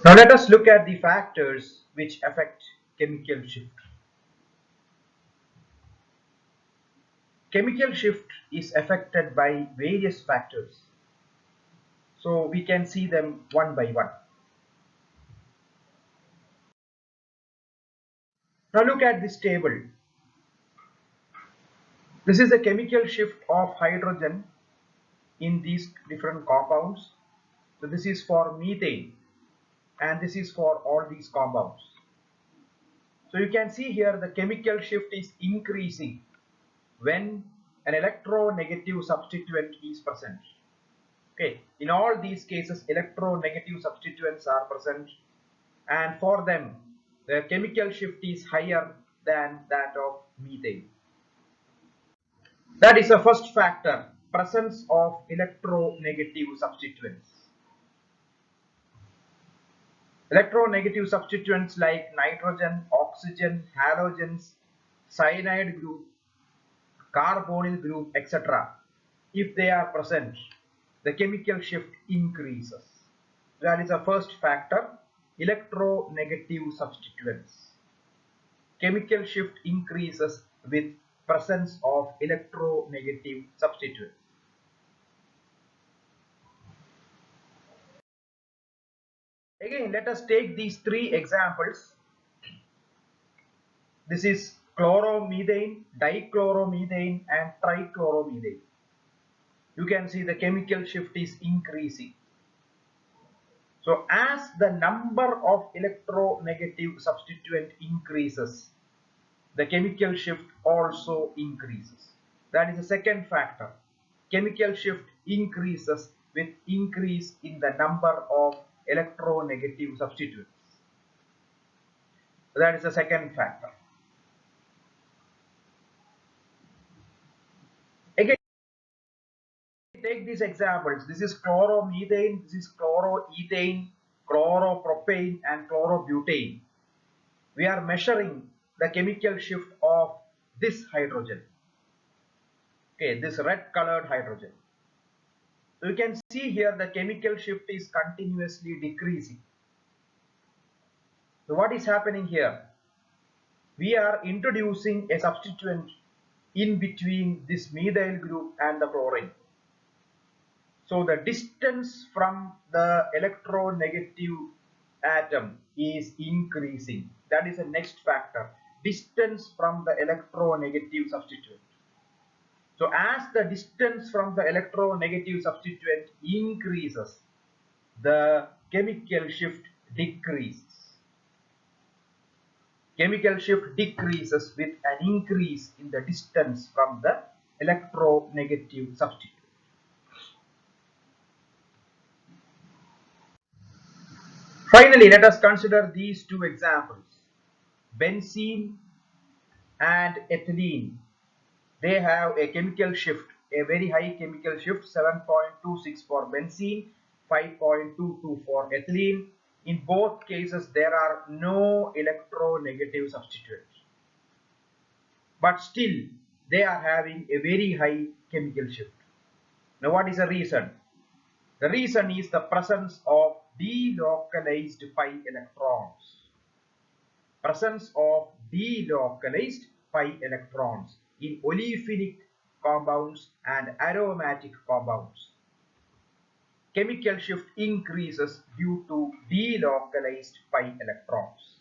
Now let us look at the factors which affect chemical shift. Chemical shift is affected by various factors. So we can see them one by one. Now look at this table. This is a chemical shift of hydrogen in these different compounds. So this is for methane and this is for all these compounds. So you can see here the chemical shift is increasing when an electronegative substituent is present. Okay, in all these cases electronegative substituents are present, and for them the chemical shift is higher than that of methane. That is the first factor, presence of electronegative substituents. Electronegative substituents like nitrogen, oxygen, halogens, cyanide group, carbonyl group, etc. If they are present, the chemical shift increases. That is the first factor, electronegative substituents. Chemical shift increases with presence of electronegative substituents. Again, let us take these three examples. This is chloromethane, dichloromethane and trichloromethane. You can see the chemical shift is increasing. So as the number of electronegative substituent increases, the chemical shift also increases. That is the second factor. Chemical shift increases with increase in the number of electronegative substituents. That is the second factor. Again, take these examples. This is chloromethane, this is chloroethane, chloropropane and chlorobutane. We are measuring the chemical shift of this hydrogen. Okay, this red colored hydrogen. So you can see here the chemical shift is continuously decreasing. So what is happening here? We are introducing a substituent in between this methyl group and the chlorine. So the distance from the electronegative atom is increasing. That is the next factor, distance from the electronegative substituent. So as the distance from the electronegative substituent increases, the chemical shift decreases. Chemical shift decreases with an increase in the distance from the electronegative substituent. Finally, let us consider these two examples, benzene and ethylene. They have a chemical shift, a very high chemical shift, 7.26 for benzene, 5.22 for ethylene. In both cases, there are no electronegative substituents, but still they are having a very high chemical shift. Now, what is the reason? The reason is the presence of delocalized pi electrons. Presence of delocalized pi electrons in olefinic compounds and aromatic compounds. Chemical shift increases due to delocalized pi electrons.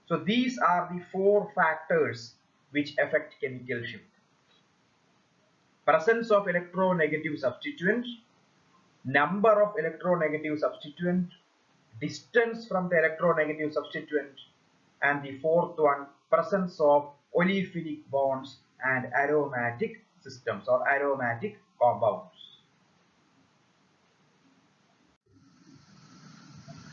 So these are the four factors which affect chemical shift. Presence of electronegative substituent, number of electronegative substituent, distance from the electronegative substituent, and the fourth one, presence of olefinic bonds and aromatic systems or aromatic compounds.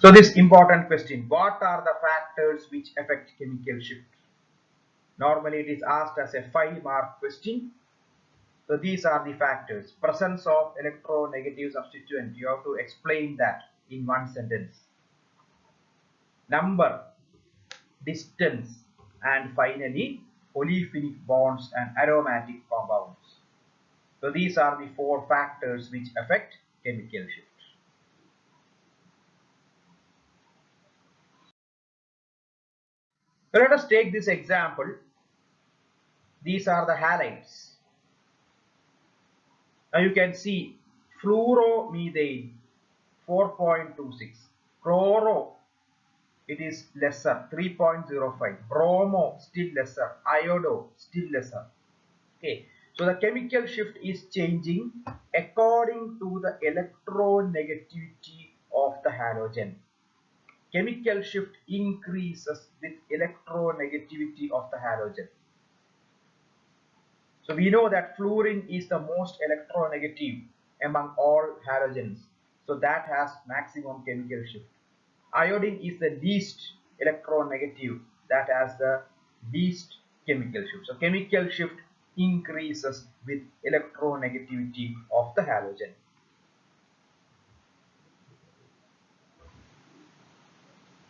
So this important question, what are the factors which affect chemical shift? Normally it is asked as a 5-mark question. So these are the factors. Presence of electronegative substituent, you have to explain that in one sentence. Number, distance, and finally olefinic bonds and aromatic compounds. So these are the four factors which affect chemical shift. So let us take this example. These are the halides. Now you can see fluoromethane 4.26, chloro it is lesser 3.05, bromo still lesser, iodo still lesser. Okay, so the chemical shift is changing according to the electronegativity of the halogen. Chemical shift increases with electronegativity of the halogen. So we know that fluorine is the most electronegative among all halogens. So that has maximum chemical shift. Iodine is the least electronegative, that has the least chemical shift. So chemical shift increases with electronegativity of the halogen.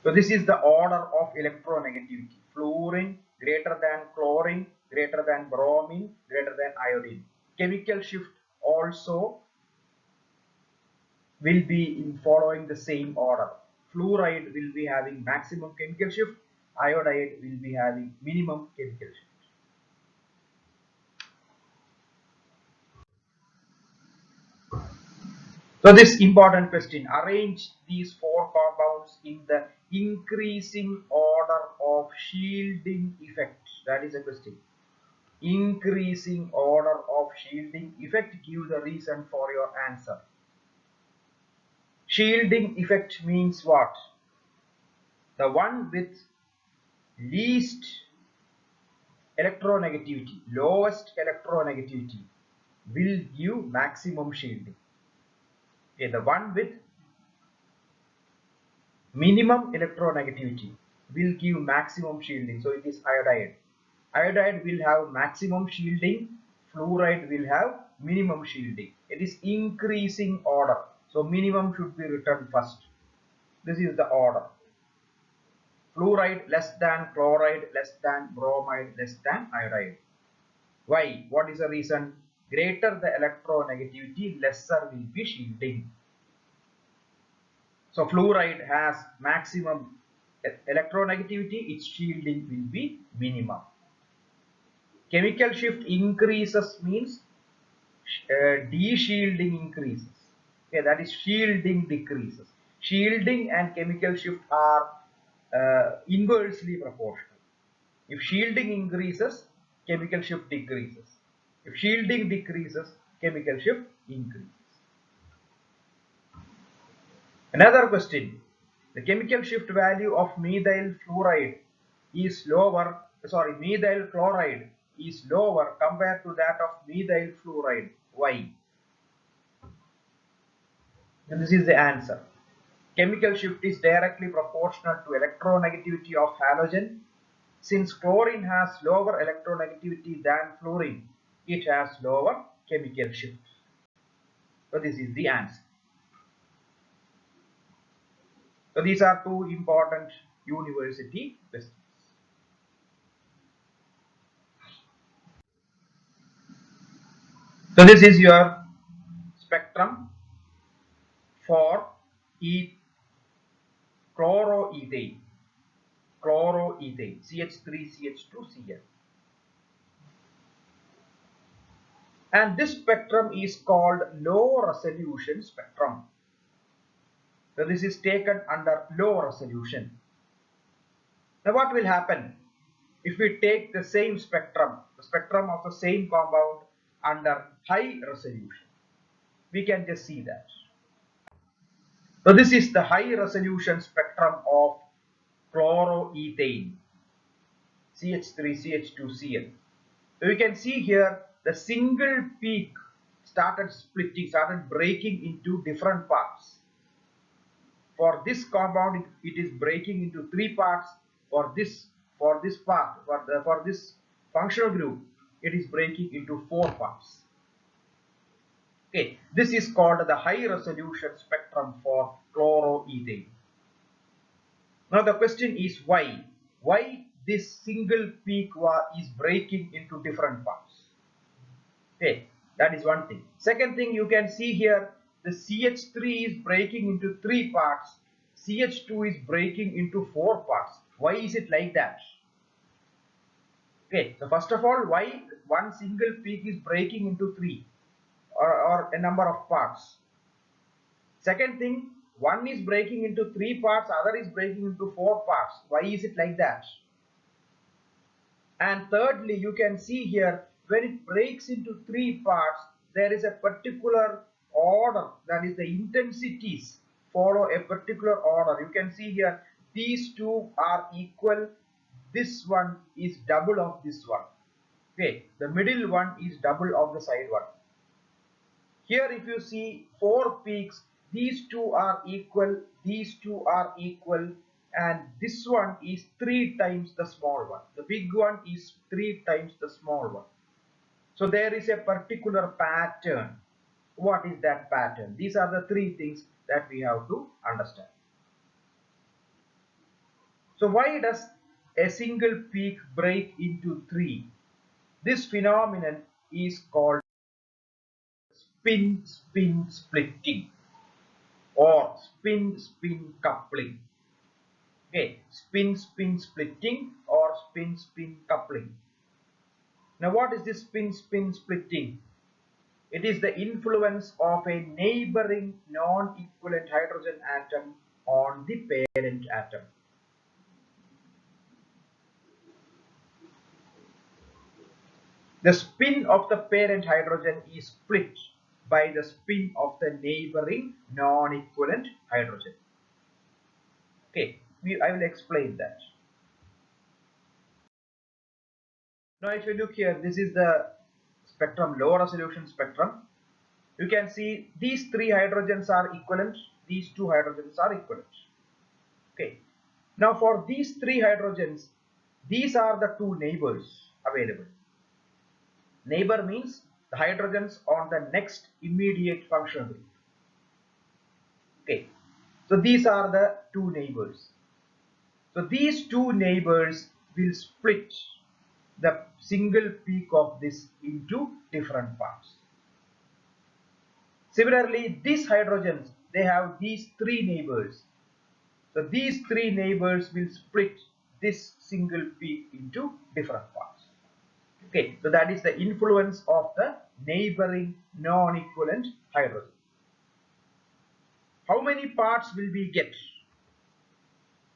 So this is the order of electronegativity. Fluorine greater than chlorine, greater than bromine, greater than iodine. Chemical shift also will be in following the same order. Fluoride will be having maximum chemical shift, iodide will be having minimum chemical shift. So this important question, arrange these four compounds in the increasing order of shielding effect. That is a question. Increasing order of shielding effect, give the reason for your answer. Shielding effect means what? The one with least electronegativity, lowest electronegativity will give maximum shielding. Okay, the one with minimum electronegativity will give maximum shielding. So it is iodide. Iodide will have maximum shielding, fluoride will have minimum shielding. It is increasing order. So minimum should be written first. This is the order. Fluoride less than chloride, less than bromide, less than iodide. Why? What is the reason? Greater the electronegativity, lesser will be shielding. So fluoride has maximum electronegativity, its shielding will be minimum. Chemical shift increases means de-shielding increases. Okay, that is shielding decreases. Shielding and chemical shift are inversely proportional. If shielding increases, chemical shift decreases. If shielding decreases, chemical shift increases. Another question. The chemical shift value of methyl fluoride is lower, methyl chloride is lower compared to that of methyl fluoride. Why? And this is the answer. Chemical shift is directly proportional to electronegativity of halogen. Since chlorine has lower electronegativity than fluorine, it has lower chemical shift. So this is the answer. So these are two important university questions. So this is your spectrum for chloroethane, CH3CH2Cl. And this spectrum is called low resolution spectrum. So this is taken under low resolution. Now what will happen if we take the same spectrum, the spectrum of the same compound under high resolution? We can just see that. So this is the high resolution spectrum of chloroethane, CH3CH2Cl. So you can see here the single peak started splitting, started breaking into different parts. For this compound, it is breaking into three parts. For this functional group, it is breaking into four parts. Okay, this is called the high resolution spectrum for chloroethane. Now the question is why? Why this single peak is breaking into different parts? Okay, that is one thing. Second thing, you can see here the CH3 is breaking into three parts, CH2 is breaking into four parts. Why is it like that? Okay, so first of all, why one single peak is breaking into three or a number of parts? Second thing, one is breaking into three parts, other is breaking into four parts. Why is it like that? And thirdly, you can see here, when it breaks into three parts, there is a particular order, that is the intensities follow a particular order. You can see here, these two are equal, this one is double of this one. Okay, the middle one is double of the side one. Here if you see four peaks, these two are equal, these two are equal, and this one is three times the small one. The big one is three times the small one. So there is a particular pattern. What is that pattern? These are the three things that we have to understand. So why does a single peak break into three? This phenomenon is called spin-spin splitting or spin-spin coupling. Okay, spin-spin splitting or spin-spin coupling. Now what is this spin-spin splitting? It is the influence of a neighboring non-equivalent hydrogen atom on the parent atom. The spin of the parent hydrogen is split by the spin of the neighboring non-equivalent hydrogen. Okay, I will explain that. Now if you look here, this is the spectrum, low resolution spectrum. You can see these three hydrogens are equivalent, these two hydrogens are equivalent. Okay. Now for these three hydrogens, these are the two neighbors available. Neighbor means the hydrogens on the next immediate functional group. Okay. So these are the two neighbors. So these two neighbors will split the single peak of this into different parts. Similarly, these hydrogens, they have these three neighbors. So these three neighbors will split this single peak into different parts. Okay, so that is the influence of the neighboring non-equivalent hydrogen. How many parts will we get?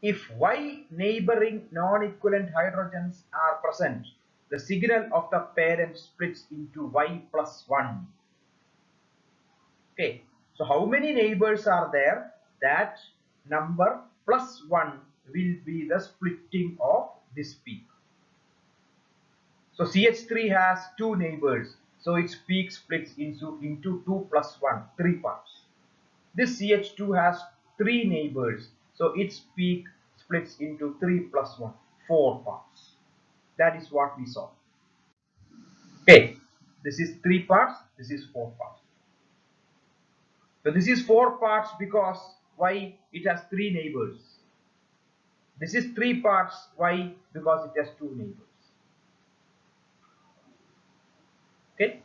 If Y neighboring non-equivalent hydrogens are present, the signal of the parent splits into Y plus 1. Okay, so how many neighbors are there? That number plus 1 will be the splitting of this peak. So CH3 has two neighbors, so its peak splits into 2 plus 1, 3 parts. This CH2 has three neighbors, so its peak splits into 3 plus 1, 4 parts. That is what we saw. Okay, this is 3 parts, this is 4 parts. So this is 4 parts because why? It has three neighbors. This is 3 parts. Why? Because it has two neighbors. Okay.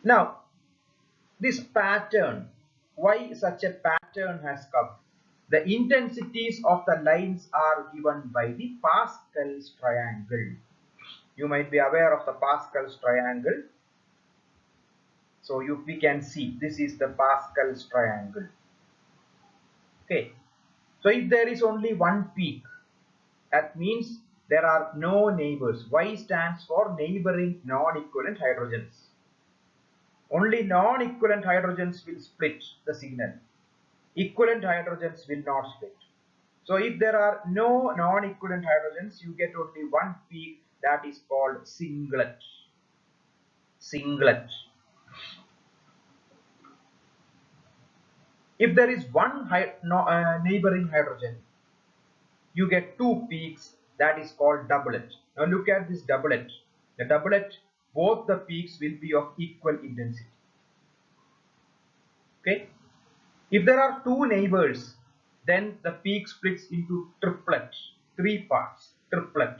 Now, this pattern, why such a pattern has come? The intensities of the lines are given by the Pascal's triangle. You might be aware of the Pascal's triangle. So we can see this is the Pascal's triangle. Okay. So if there is only one peak, that means there are no neighbors. Y stands for neighboring non-equivalent hydrogens. Only non-equivalent hydrogens will split the signal. Equivalent hydrogens will not split. So if there are no non-equivalent hydrogens, you get only one peak, that is called singlet. Singlet. If there is one neighboring hydrogen, you get two peaks, that is called doublet. Now look at this doublet. The doublet, both the peaks will be of equal intensity. Okay. If there are two neighbors, then the peak splits into triplet, 3 parts, triplet.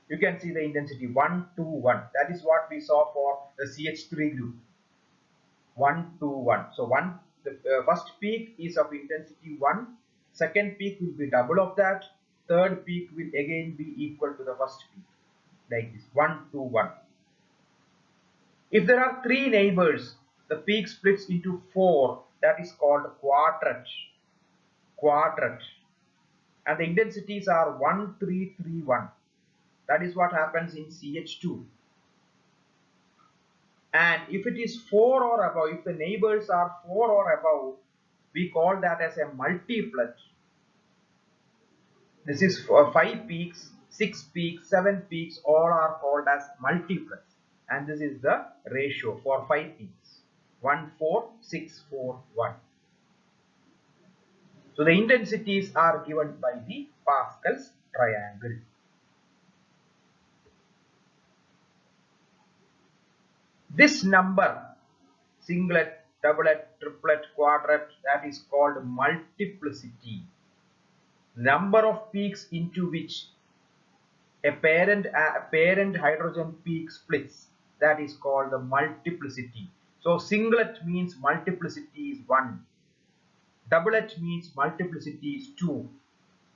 You can see the intensity 1, 2, 1. That is what we saw for the CH3 group. 1, 2, 1. So the first peak is of intensity 1, second peak will be double of that, third peak will again be equal to the first peak. like this, 1 to 1. If there are 3 neighbors, the peak splits into 4, that is called quadrat. Quadrat. And the intensities are 1, 3, 3, 1. That is what happens in CH2. And if it is 4 or above, if the neighbors are 4 or above, we call that as a multiplet. This is for 5 peaks, 6 peaks, 7 peaks, all are called as multiplets. And this is the ratio for 5 peaks. 1, 4, 6, 4, 1. So the intensities are given by the Pascal's triangle. This number, singlet, doublet, triplet, quadrat, that is called multiplicity. Number of peaks into which a parent hydrogen peak splits, that is called the multiplicity. So singlet means multiplicity is 1. Doublet means multiplicity is 2.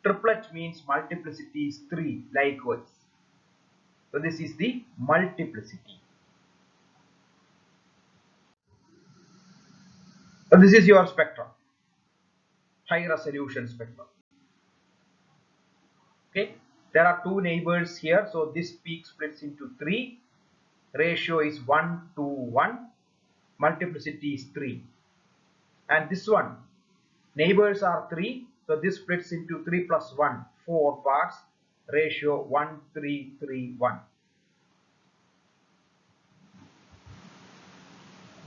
Triplet means multiplicity is 3, likewise. So this is the multiplicity. So this is your spectrum, high resolution spectrum. Okay, there are 2 neighbors here, so this peak splits into 3. Ratio is 1 to 1. Multiplicity is 3. And this one, neighbors are 3, so this splits into 3 plus 1, 4 parts. Ratio 1, 3, 3, 1.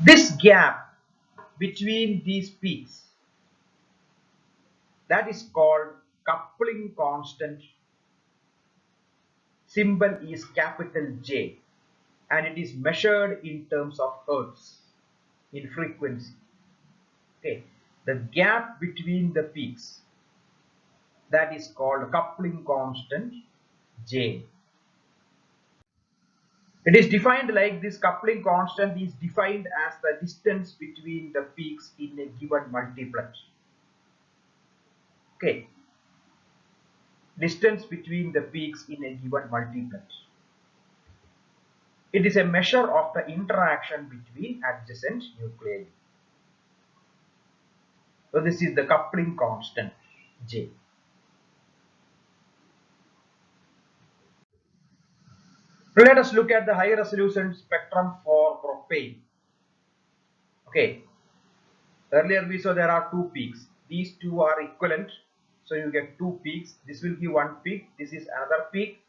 This gap between these peaks, that is called coupling constant. Symbol is capital J, and it is measured in terms of hertz in frequency. Okay, the gap between the peaks, that is called coupling constant J. It is defined like this. Coupling constant is defined as the distance between the peaks in a given multiplet. Okay, distance between the peaks in a given multiplet. It is a measure of the interaction between adjacent nuclei. So this is the coupling constant J. Let us look at the high resolution spectrum for propane. Okay, earlier we saw there are 2 peaks. These 2 are equivalent, so you get 2 peaks. This will give 1 peak. This is another peak.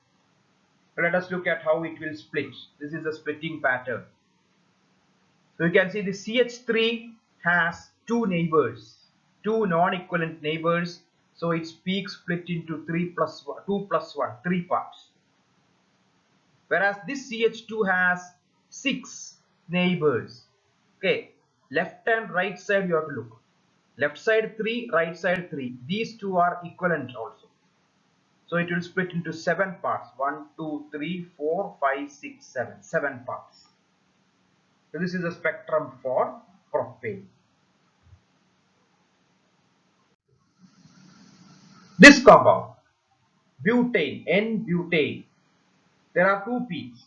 Let us look at how it will split. This is the splitting pattern. So you can see the CH3 has 2 neighbors, 2 non-equivalent neighbors. So its peak split into 3 plus 1, 2 plus 1, 3 parts. Whereas this CH2 has 6 neighbors. Okay, left and right side you have to look. Left side 3, right side 3. These 2 are equivalent also. So it will split into 7 parts. 1, 2, 3, 4, 5, 6, 7. 7 parts. So this is a spectrum for propane. This compound, butane, N-butane, there are 2 peaks.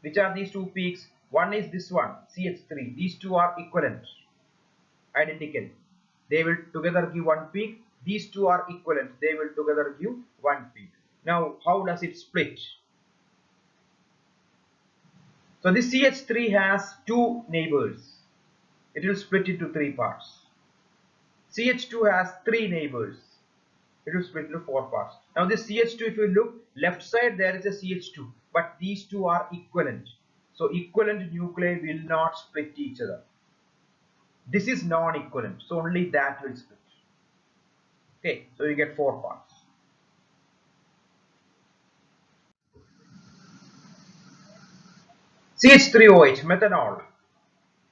Which are these 2 peaks? One is this one, CH3. These 2 are equivalent, identical. They will together give 1 peak. These 2 are equivalent. They will together give 1 peak. Now, how does it split? So this CH3 has 2 neighbors. It will split into 3 parts. CH2 has 3 neighbors. It will split into 4 parts. Now this CH2, if you look left side, there is a CH2, but these 2 are equivalent. So equivalent nuclei will not split each other. This is non-equivalent, so only that will split. Okay, so you get 4 parts. CH3OH, methanol.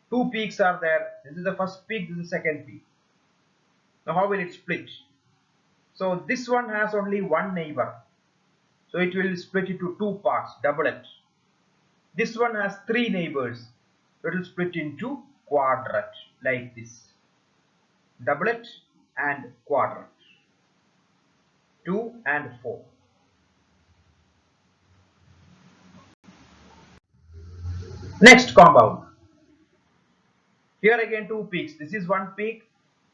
2 peaks are there. This is the first peak, this is the second peak. Now how will it split? So this one has only 1 neighbor. So it will split into 2 parts, doublet. This one has 3 neighbors. So it will split into quadrat, like this. Doublet and quadrat. 2 and 4. Next compound. Here again two peaks. This is one peak.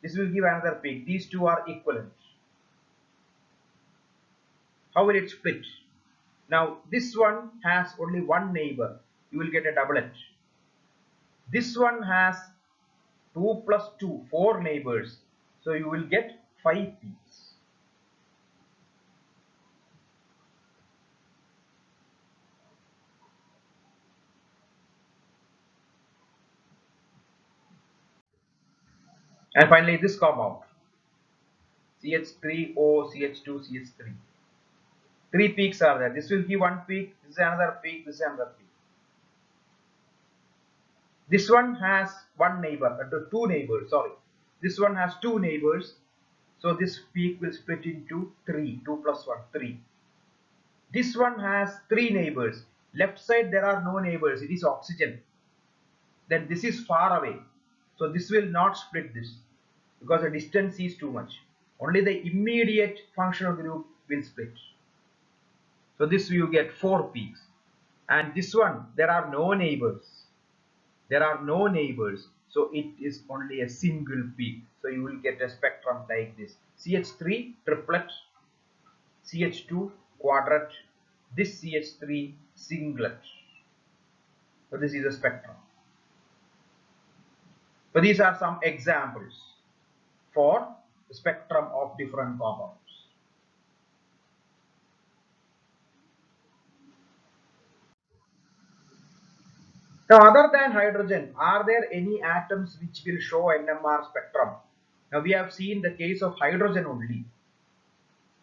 This will give another peak. These two are equivalent. How will it split? Now this one has only one neighbor. You will get a doublet. This one has 2 plus 2, 4 neighbors. So you will get 5 peaks. And finally this compound. CH3O, CH2, CH3. 3 peaks are there. This will give one peak, this is another peak, this is another peak. This one has one neighbor, two neighbors, sorry. This one has 2 neighbors. So this peak will split into 3, 2 plus 1, 3. This one has 3 neighbors. Left side there are no neighbors, it is oxygen. Then this is far away. So this will not split this because the distance is too much. Only the immediate functional group will split. So this you get 4 peaks. And this one, there are no neighbors. There are no neighbors. So it is only a single peak. So you will get a spectrum like this. CH3 triplet, CH2 quadrat, this CH3 singlet. So this is a spectrum. So these are some examples for the spectrum of different compounds. Now, other than hydrogen, are there any atoms which will show NMR spectrum? Now, we have seen the case of hydrogen only.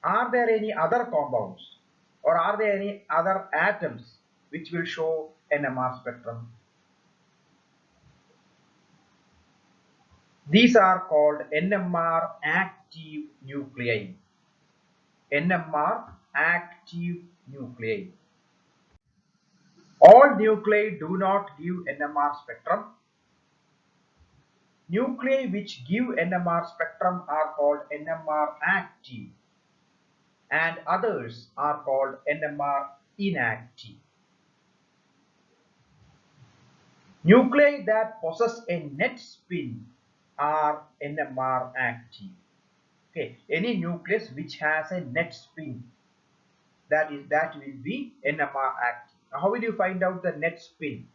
Are there any other compounds or are there any other atoms which will show NMR spectrum? These are called NMR active nuclei. NMR active nuclei. All nuclei do not give NMR spectrum. Nuclei which give NMR spectrum are called NMR active and others are called NMR inactive. Nuclei that possess a net spin are NMR active. Okay, any nucleus which has a net spin, that will be NMR active. Now, how will you find out the net spin?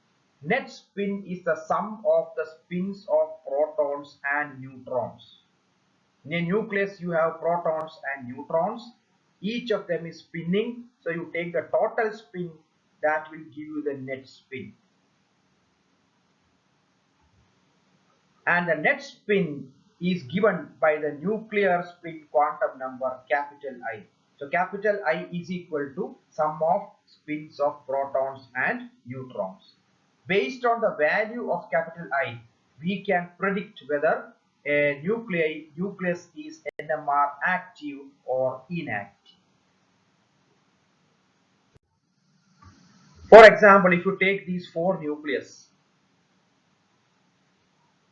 Net spin is the sum of the spins of protons and neutrons. In a nucleus you have protons and neutrons. Each of them is spinning. So you take the total spin, that will give you the net spin. And the net spin is given by the nuclear spin quantum number capital I. So capital I is equal to sum of spins of protons and neutrons. Based on the value of capital I, we can predict whether a nucleus is NMR active or inactive. For example, if you take these 4 nucleus,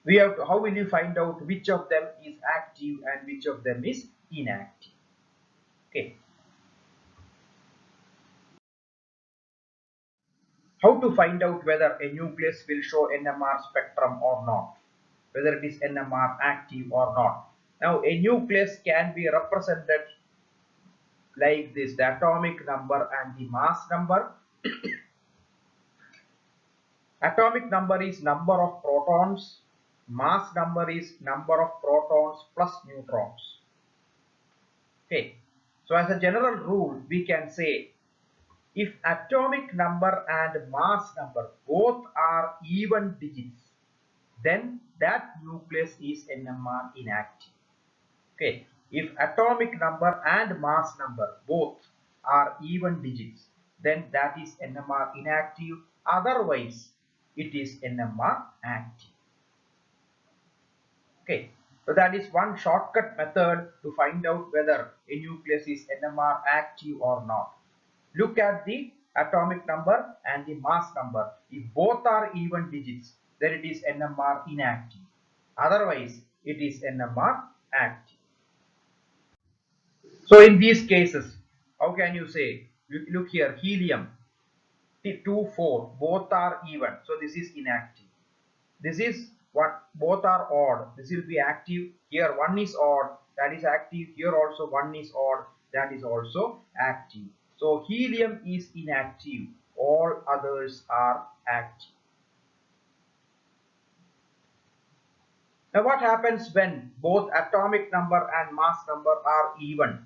we have to, how will you find out which of them is active and which of them is inactive? Okay. How to find out whether a nucleus will show NMR spectrum or not, whether it is NMR active or not? Now, a nucleus can be represented like this: the atomic number and the mass number. Atomic number is number of protons, mass number is number of protons plus neutrons. Okay, so as a general rule, we can say if atomic number and mass number both are even digits, then that nucleus is NMR inactive. Okay, if atomic number and mass number both are even digits, then that is NMR inactive. Otherwise, it is NMR active. Okay, so that is one shortcut method to find out whether a nucleus is NMR active or not. Look at the atomic number and the mass number. If both are even digits, then it is NMR inactive. Otherwise, it is NMR active. So in these cases, how can you say? Look here, helium. 2, 4, both are even, so this is inactive. This is what both are odd, this will be active. Here one is odd, that is active. Here also one is odd, that is also active. So helium is inactive, all others are active. Now what happens when both atomic number and mass number are even?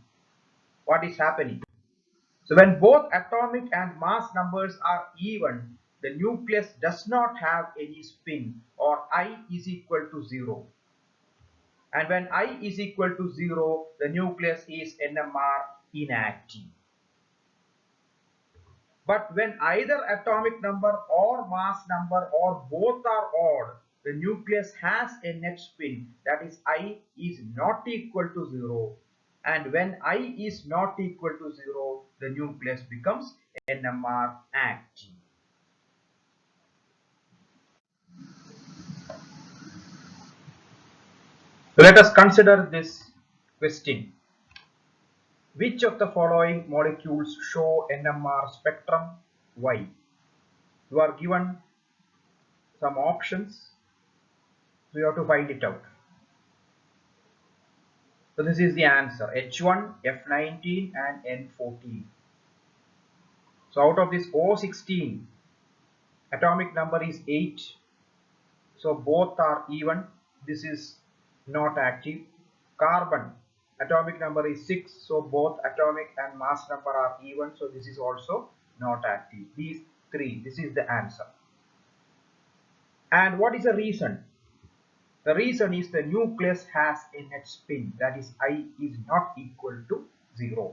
What is happening? So when both atomic and mass numbers are even, the nucleus does not have any spin, or I is equal to 0. And when I is equal to 0, the nucleus is NMR inactive. But when either atomic number or mass number or both are odd, the nucleus has a net spin, that is I is not equal to 0. And when I is not equal to 0, the nucleus becomes NMR active. So let us consider this question. Which of the following molecules show NMR spectrum? Why? You are given some options, so you have to find it out. So this is the answer: H1, F19 and N14. So out of this O16, atomic number is 8. So both are even. This is not active. Carbon, atomic number is 6. So both atomic and mass number are even. So this is also not active. These three, this is the answer. And what is the reason? The reason is the nucleus has a net spin, that is I is not equal to 0.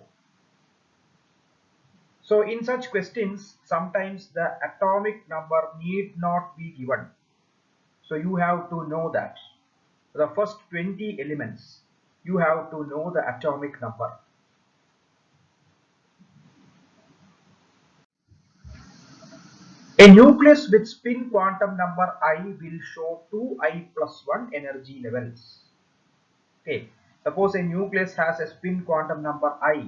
So in such questions, sometimes the atomic number need not be given. So you have to know that. The first 20 elements, you have to know the atomic number. A nucleus with spin quantum number I will show 2I plus 1 energy levels. Okay, suppose a nucleus has a spin quantum number I,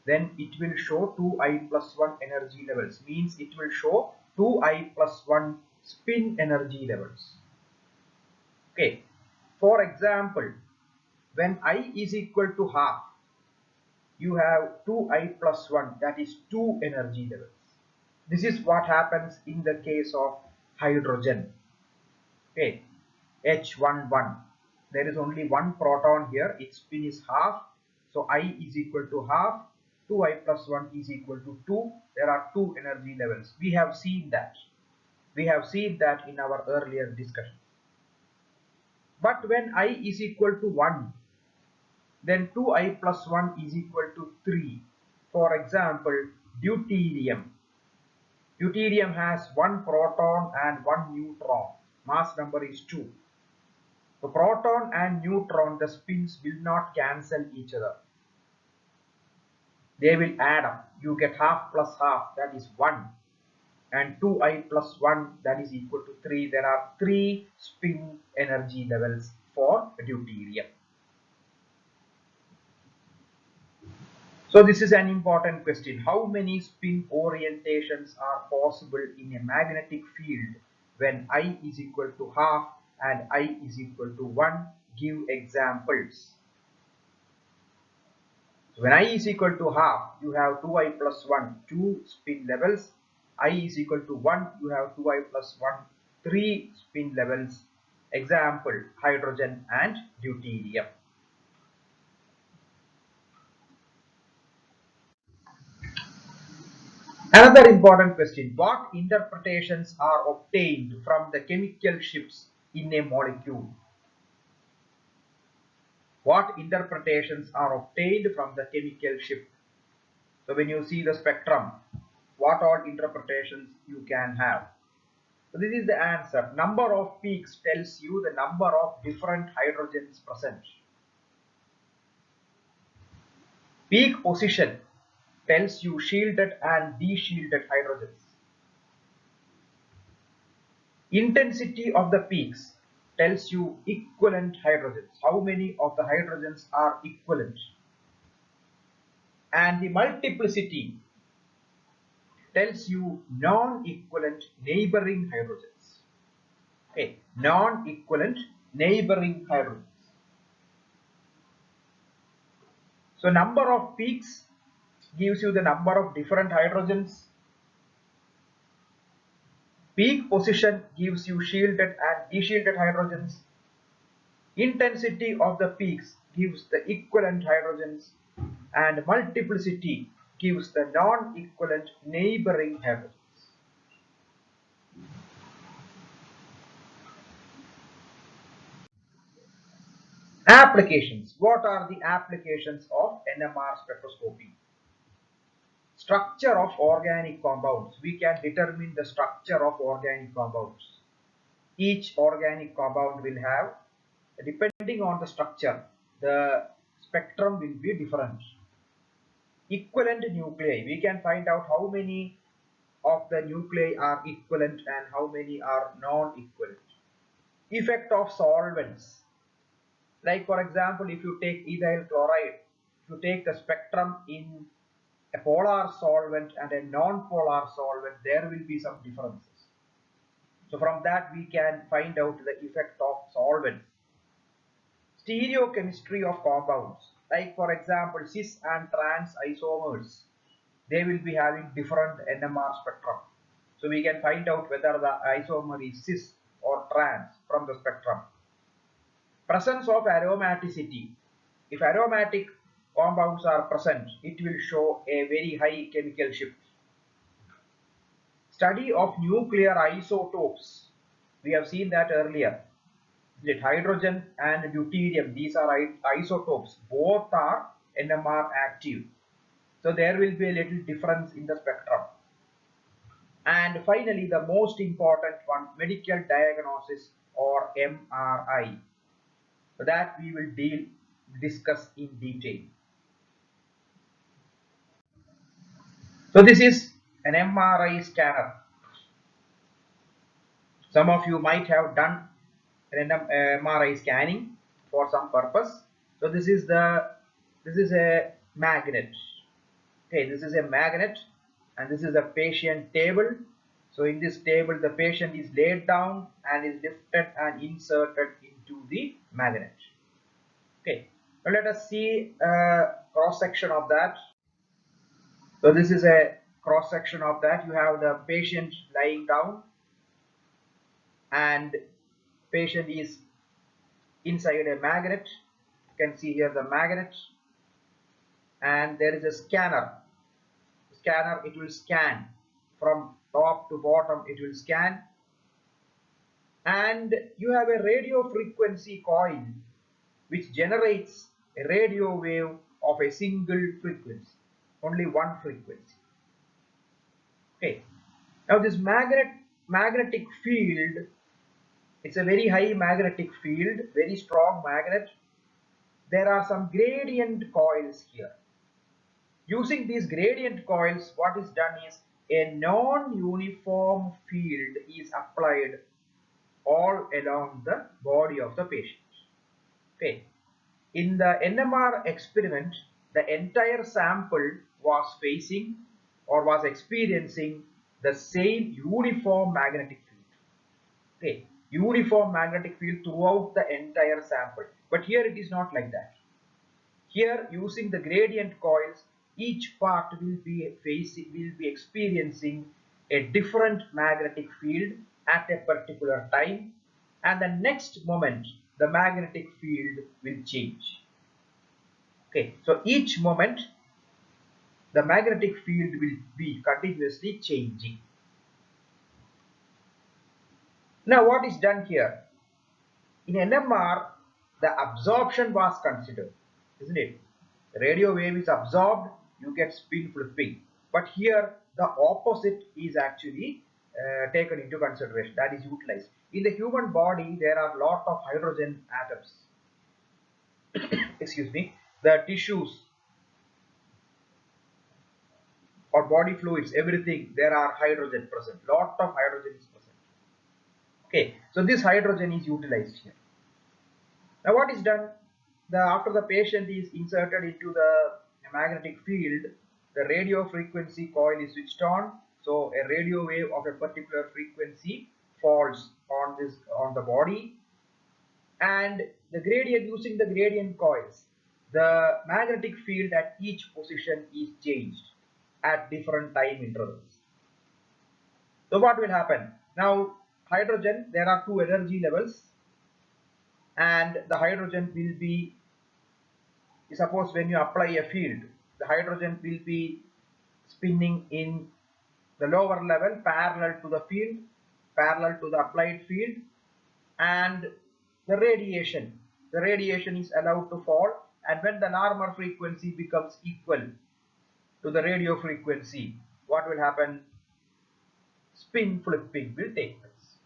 then it will show 2I plus 1 energy levels, means it will show 2I plus 1 spin energy levels. Okay, for example, when I is equal to half, you have 2I plus 1, that is 2 energy levels. This is what happens in the case of hydrogen. Okay, H11. There is only one proton here, its spin is half. So I is equal to half, 2I plus 1 is equal to 2. There are 2 energy levels. We have seen that. We have seen that in our earlier discussion. But when I is equal to 1, then 2I plus 1 is equal to 3. For example, deuterium. Deuterium has 1 proton and 1 neutron. Mass number is 2. The proton and neutron, the spins will not cancel each other. They will add up. You get half plus half, that is 1. And 2I plus 1, that is equal to 3. There are 3 spin energy levels for deuterium. So this is an important question. How many spin orientations are possible in a magnetic field when I is equal to half and I is equal to 1? Give examples. So when I is equal to half, you have 2I plus 1, 2 spin levels. I is equal to 1, you have 2I plus 1, 3 spin levels. Example, hydrogen and deuterium. Another important question: what interpretations are obtained from the chemical shifts in a molecule? What interpretations are obtained from the chemical shift? So when you see the spectrum, what all interpretations you can have? So this is the answer. Number of peaks tells you the number of different hydrogens present. Peak position tells you shielded and de-shielded hydrogens. Intensity of the peaks tells you equivalent hydrogens, how many of the hydrogens are equivalent. And the multiplicity tells you non-equivalent neighboring hydrogens. Okay, non-equivalent neighboring hydrogens. So number of peaks gives you the number of different hydrogens. Peak position gives you shielded and deshielded hydrogens. Intensity of the peaks gives the equivalent hydrogens, and multiplicity gives the non-equivalent neighboring hydrogens. Applications. What are the applications of NMR spectroscopy? Structure of organic compounds. We can determine the structure of organic compounds. Each organic compound will have, depending on the structure, the spectrum will be different. Equivalent nuclei. We can find out how many of the nuclei are equivalent and how many are non-equivalent. Effect of solvents. Like for example, if you take ethyl chloride, if you take the spectrum in a polar solvent and a non-polar solvent, there will be some differences. So from that we can find out the effect of solvents. Stereochemistry of compounds. Like for example, cis and trans isomers, they will be having different NMR spectrum. So we can find out whether the isomer is cis or trans from the spectrum. Presence of aromaticity. If aromatic compounds are present, it will show a very high chemical shift. Study of nuclear isotopes. We have seen that earlier. That hydrogen and deuterium, these are isotopes. Both are NMR active. So there will be a little difference in the spectrum. And finally, the most important one, medical diagnosis or MRI. So that we will discuss in detail. So this is an MRI scanner. Some of you might have done an MRI scanning for some purpose. So this is a magnet. Okay, this is a magnet and this is a patient table. So in this table the patient is laid down and is lifted and inserted into the magnet. Okay, now let us see a cross section of that. So this is a cross section of that. You have the patient lying down and patient is inside a magnet. You can see here the magnet, and there is a scanner. Scanner, it will scan from top to bottom, it will scan. And you have a radio frequency coil which generates a radio wave of a single frequency, only one frequency. Okay, now this magnetic field, it's a very high magnetic field, very strong magnet. There are some gradient coils here. Using these gradient coils, what is done is a non-uniform field is applied all along the body of the patient. Okay. In the NMR experiment, the entire sample was facing or was experiencing the same uniform magnetic field. Okay, uniform magnetic field throughout the entire sample. But here it is not like that. Here, using the gradient coils, each part will be experiencing a different magnetic field at a particular time, and the next moment the magnetic field will change. Okay, so each moment the magnetic field will be continuously changing. Now what is done here? In NMR, the absorption was considered, isn't it? The radio wave is absorbed, you get spin flipping. But here the opposite is actually taken into consideration, that is utilized. In the human body, there are a lot of hydrogen atoms. Excuse me. The tissues or body fluids, everything, there are hydrogen present. Lot of hydrogen is present. Okay, so this hydrogen is utilized here. Now what is done? After the patient is inserted into the magnetic field, the radio frequency coil is switched on. So a radio wave of a particular frequency falls on the body, and the gradient, using the gradient coils, the magnetic field at each position is changed at different time intervals. So what will happen? Now hydrogen, there are two energy levels, and the hydrogen will be, suppose when you apply a field, the hydrogen will be spinning in the lower level parallel to the field, parallel to the applied field, and the radiation is allowed to fall, and when the normal frequency becomes equal to the radio frequency, what will happen? Spin flipping will take place.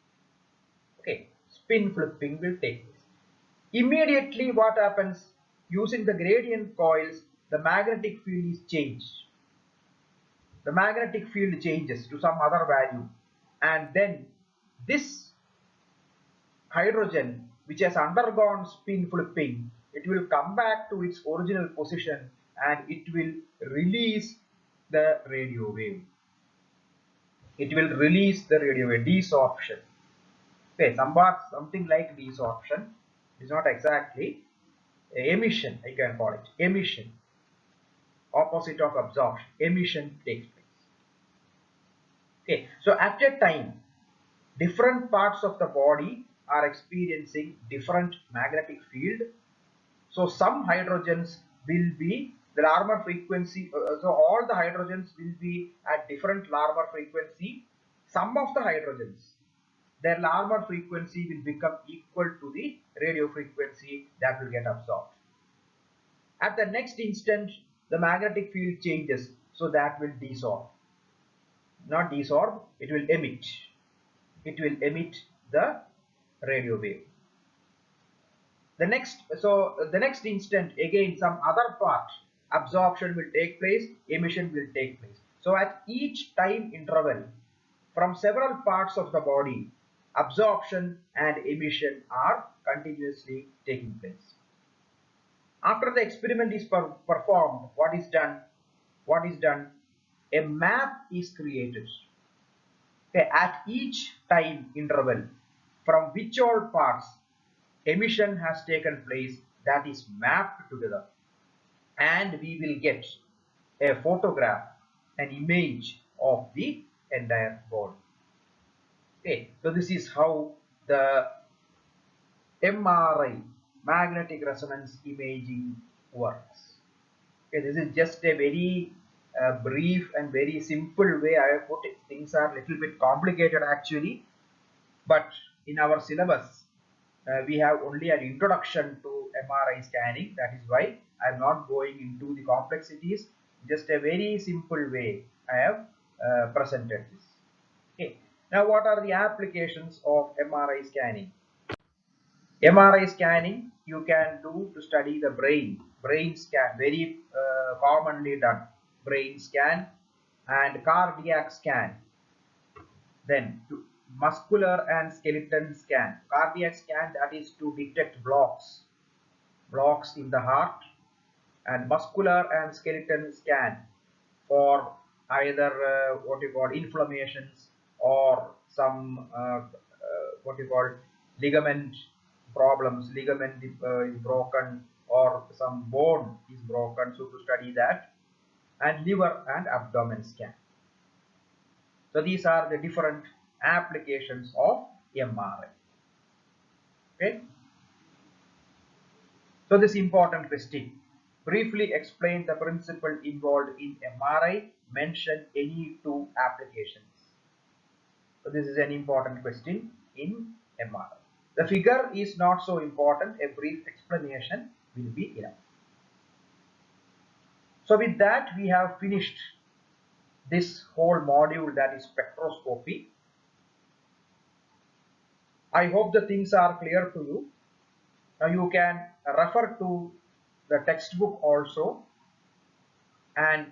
Okay, spin flipping will take place. Immediately what happens? Using the gradient coils, the magnetic field is changed. The magnetic field changes to some other value, and then this hydrogen, which has undergone spin flipping, it will come back to its original position and it will release the radio wave. It will release the radio wave, desorption. Okay, something like desorption. It's not exactly emission, I can call it emission. Opposite of absorption, emission takes place. Okay, so at a time, different parts of the body are experiencing different magnetic field. So some hydrogens will be the Larmor frequency, so all the hydrogens will be at different Larmor frequency. Some of the hydrogens, their Larmor frequency will become equal to the radio frequency that will get absorbed. At the next instant, the magnetic field changes, so that will desorb. Not desorb, it will emit. It will emit the radio wave. The next instant, again some other part, absorption will take place, emission will take place. So at each time interval, from several parts of the body, absorption and emission are continuously taking place. After the experiment is performed, what is done? A map is created. Okay, at each time interval, from which all parts emission has taken place, that is mapped together, and we will get a photograph, an image of the entire body. Okay, so this is how the MRI, magnetic resonance imaging, works. Okay, this is just a very brief and very simple way I have put it. Things are a little bit complicated actually, but in our syllabus we have only an introduction to MRI scanning. That is why I am not going into the complexities. Just a very simple way I have presented this. Okay. Now, what are the applications of MRI scanning? MRI scanning you can do to study the brain scan, very commonly done, brain scan, and cardiac scan. Then muscular and skeleton scan. Cardiac scan, that is to detect blocks in the heart, and muscular and skeleton scan for either what you call inflammations, or some what you call ligament problems, ligament is broken, or some bone is broken, so to study that, and liver and abdomen scan. So these are the different applications of MRI. Okay. So this important question: briefly explain the principle involved in MRI. Mention any two applications. So this is an important question in MRI. The figure is not so important. A brief explanation will be enough. So with that, we have finished this whole module, that is spectroscopy. I hope the things are clear to you. Now you can refer to the textbook also, and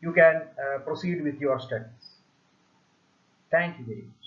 you can proceed with your studies. Thank you very much.